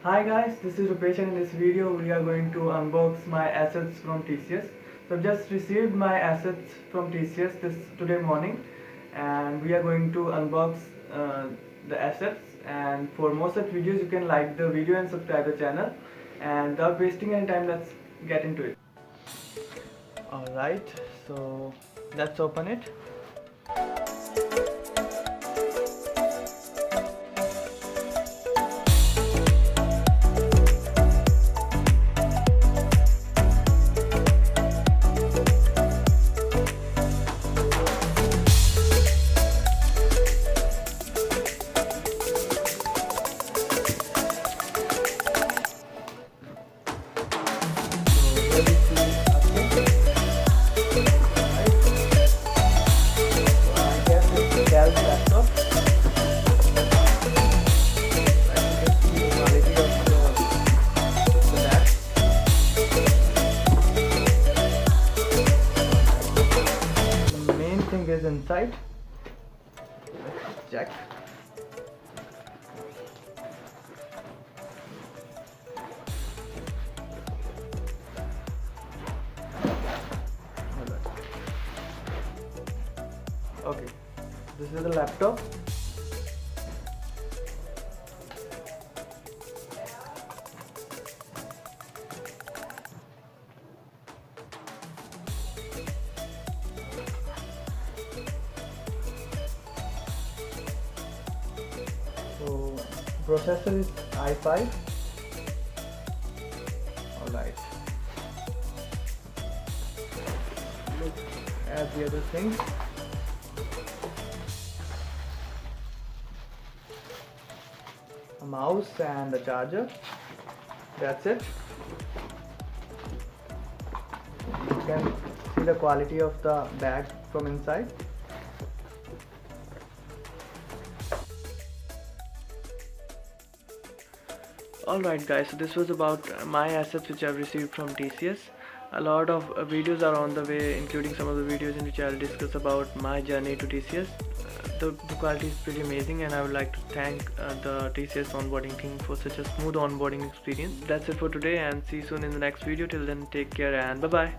Hi guys, this is Rupesh and in this video we are going to unbox my assets from TCS. So I've just received my assets from TCS today morning, and we are going to unbox the assets. And for more such videos you can like the video and subscribe the channel. And without wasting any time, let's get into it. Alright, so let's open it. Laptop. The main thing is inside. Let's check. Okay, this is the laptop. So processor is i5. Alright, look at the other things. A mouse and a charger. That's it. You can see the quality of the bag from inside. Alright guys, so this was about my assets which I've received from TCS. A lot of videos are on the way, including some of the videos in which I'll discuss about my journey to TCS. The quality is pretty amazing, and I would like to thank the TCS onboarding team for such a smooth onboarding experience. That's it for today, and see you soon in the next video. Till then, take care and bye bye.